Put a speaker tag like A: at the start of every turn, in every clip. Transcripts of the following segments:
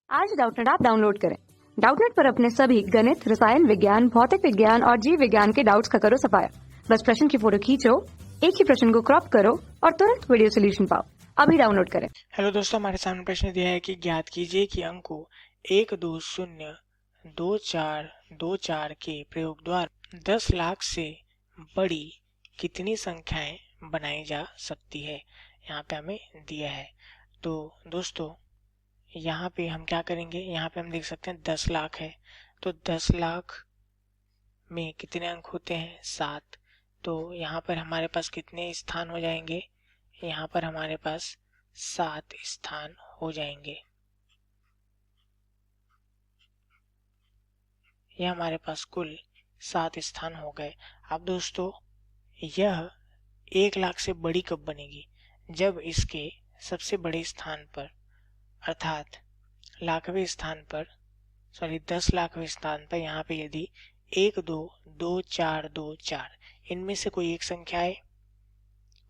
A: आज Doubtnut app download करें। Doubtnut पर अपने सभी गणित, रसायन विज्ञान, भौतिक विज्ञान और जीव विज्ञान के डाउट्स का करो सफाया। बस प्रश्न की फोटो खींचो, एक ही प्रश्न को क्रॉप करो और तुरंत वीडियो सोल्यूशन पाओ। अभी डाउनलोड करें।
B: हेलो दोस्तों, हमारे सामने प्रश्न दिया है कि ज्ञात कीजिए कि अंकों 1, 2, 0, 2, 4, 2, 4 के प्रयोग द्वारा 10 लाख से बड़ी कितनी संख्याएं बनाई जा सकती है। यहाँ पे हमें दिया है। तो दोस्तों यहाँ पे हम क्या करेंगे, यहाँ पे हम देख सकते हैं 10 लाख है। तो 10 लाख में कितने अंक होते हैं? 7। तो यहाँ पर हमारे पास कितने स्थान हो जाएंगे? यहाँ पर हमारे पास 7 स्थान हो जाएंगे। यह हमारे पास कुल 7 स्थान हो गए। अब दोस्तों यह 1 लाख से बड़ी कब बनेगी? जब इसके सबसे बड़े स्थान पर अर्थात लाखवें स्थान पर 10 लाखवें स्थान पर यहाँ पे यदि 1, 2, 2, 4, 2, 4 इनमें से कोई एक संख्या है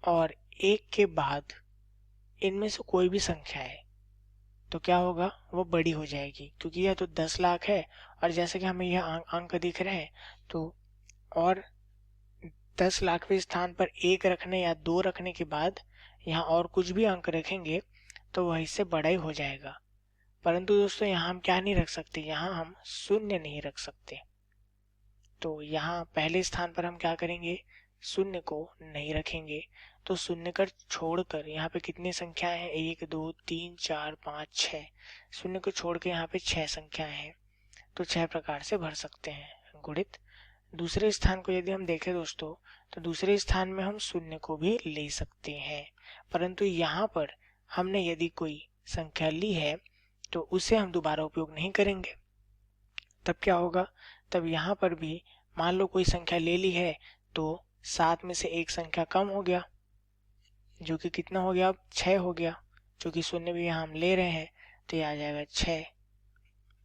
B: और 1 के बाद इनमें से कोई भी संख्या है तो क्या होगा? वो बड़ी हो जाएगी, क्योंकि यह तो 10 लाख है और जैसे कि हमें यह अंक दिख रहे हैं तो और 10 लाखवें स्थान पर 1 रखने या 2 रखने के बाद यहाँ और कुछ भी अंक रखेंगे तो वह इससे बड़ा ही हो जाएगा। परंतु दोस्तों यहाँ हम क्या नहीं रख सकते? यहाँ हम शून्य नहीं रख सकते। तो यहाँ पहले स्थान पर हम क्या करेंगे? शून्य को नहीं रखेंगे। तो शून्य कर छोड़कर यहाँ पे कितनी संख्याएं हैं? 1, 2, 3, 4, 5, 6। शून्य को छोड़ के यहाँ पे 6 संख्याएं हैं। तो 6 प्रकार से भर सकते हैं गुणित। दूसरे स्थान को यदि हम देखें दोस्तों तो दूसरे स्थान में हम शून्य को भी ले सकते हैं, परंतु यहाँ पर हमने यदि कोई संख्या ली है तो उसे हम दोबारा उपयोग नहीं करेंगे। तब क्या होगा? तब यहाँ पर भी मान लो कोई संख्या ले ली है तो 7 में से एक संख्या कम हो गया, जो कि कितना हो गया? अब 6 हो गया। क्योंकि शून्य भी यहाँ हम ले रहे हैं तो यह आ जाएगा 6।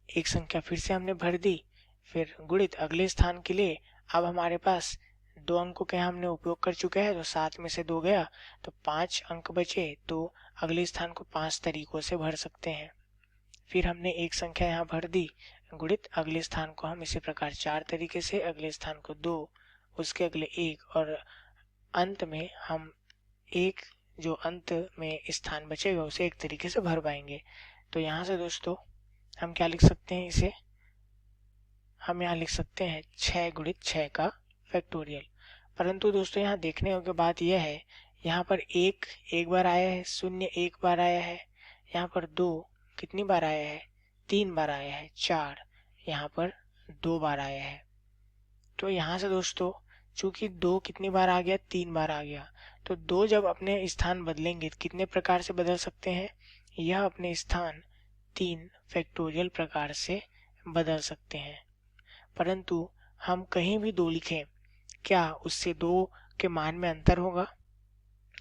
B: एक संख्या फिर से हमने भर दी, फिर गुणित अगले स्थान के लिए। अब हमारे पास 2 अंकों के हमने उपयोग कर चुके हैं तो 7 में से 2 गया तो 5 अंक बचे। तो अगले स्थान को 5 तरीकों से भर सकते हैं। फिर हमने एक संख्या यहाँ भर दी, गुणित अगले स्थान को हम इसी प्रकार 4 तरीके से, अगले स्थान को 2, उसके अगले 1 और अंत में हम एक जो अंत में स्थान बचेगा उसे एक तरीके से भर पाएंगे। तो यहाँ से दोस्तों हम क्या लिख सकते हैं? इसे हम यहाँ लिख सकते हैं 6 गुणित 6 का फैक्टोरियल। परंतु दोस्तों यहाँ देखने योग्य बात यह है, यहाँ पर 1 एक बार आया है, 0 एक बार आया है, यहाँ पर 2 कितनी बार आया है? 3 बार आया है, 4 यहाँ पर 2 बार आया है। तो यहाँ से दोस्तों चूंकि 2 कितनी बार आ गया? 3 बार आ गया। तो 2 जब अपने स्थान बदलेंगे तो कितने प्रकार से बदल सकते हैं? यह अपने स्थान 3 फैक्टोरियल प्रकार से बदल सकते हैं। परंतु हम कहीं भी 2 लिखें, क्या उससे 2 के मान में अंतर होगा?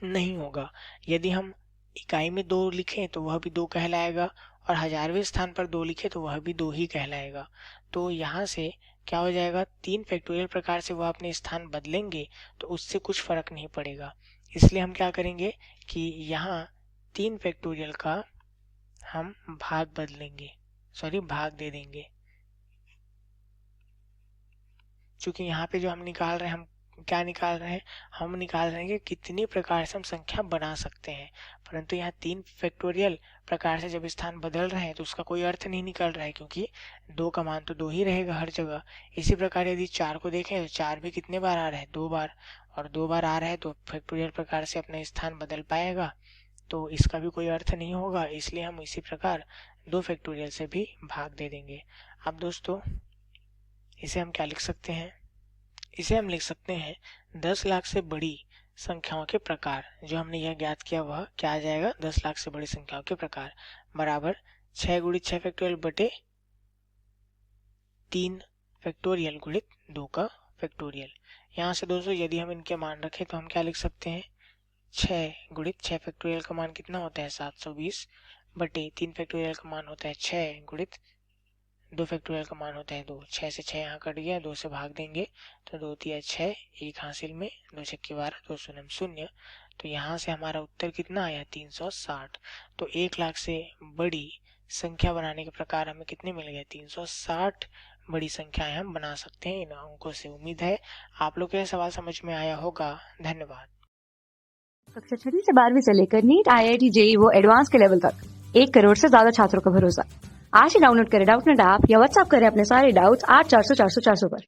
B: नहीं होगा। यदि हम इकाई में 2 लिखें तो वह भी 2 कहलाएगा और हजारवें स्थान पर 2 लिखे तो वह भी 2 ही कहलाएगा। तो यहाँ से क्या हो जाएगा? 3 फैक्टोरियल प्रकार से वह अपने स्थान बदलेंगे तो उससे कुछ फर्क नहीं पड़ेगा। इसलिए हम क्या करेंगे कि यहाँ 3 फैक्टोरियल का हम भाग दे देंगे। क्योंकि यहाँ पे जो हम निकाल रहे हैं, हम क्या निकाल रहे हैं? हम निकाल रहे हैं कि कितनी प्रकार से हम संख्या बना सकते हैं। परंतु यहाँ 3 फैक्टोरियल प्रकार से जब स्थान बदल रहे हैं तो उसका कोई अर्थ नहीं निकल रहा है, क्योंकि 2 का मान तो 2 ही रहेगा हर जगह। इसी प्रकार यदि 4 को देखें तो 4 भी कितने बार आ रहा है? 2 बार। और 2 बार आ रहा है तो फैक्टोरियल प्रकार से अपना स्थान बदल पाएगा, तो इसका भी कोई अर्थ नहीं होगा। इसलिए हम इसी प्रकार 2 फैक्टोरियल से भी भाग दे देंगे। अब दोस्तों इसे हम क्या लिख सकते हैं? इसे हम लिख सकते हैं 10 लाख से बड़ी संख्याओं के प्रकार। जो हमने यह ज्ञात किया वह क्या आ जाएगा? 10 लाख से बड़ी संख्याओं के प्रकार बराबर 6 गुणित 6 फैक्टोरियल बटे 3 फैक्टोरियल गुणित 2 का फैक्टोरियल। यहाँ से दोस्तों यदि हम इनके मान रखें तो हम क्या लिख सकते हैं? 6 गुणित 6 फैक्टोरियल का मान कितना होता है? 720 बटे 3 फैक्टोरियल का मान होता है 6 गुणित 2 फैक्टोरियल का मान होता है 2। 6 से 6 यहाँ कट गया, 2 से भाग देंगे तो 2 तिया 6, 1 हासिल में, 2 छक्के 12, 2 शून्य 0। तो यहाँ से हमारा उत्तर कितना आया? 360। तो 1 लाख से बड़ी संख्या बनाने के प्रकार हमें कितने मिल गए? 360 बड़ी संख्याएं हम बना सकते हैं इन अंकों से। उम्मीद है आप लोग को यह सवाल समझ में आया होगा। धन्यवाद।
A: कक्षा 6वीं से 12वीं से लेकर नीट, IIT, JEE वो एडवांस के लेवल तक 1 करोड़ से ज्यादा छात्रों का भरोसा। आज ही डाउनलोड करें डाउटनेट ऐप या व्हाट्सएप करें अपने सारे डाउट्स 8400 400 400 पर।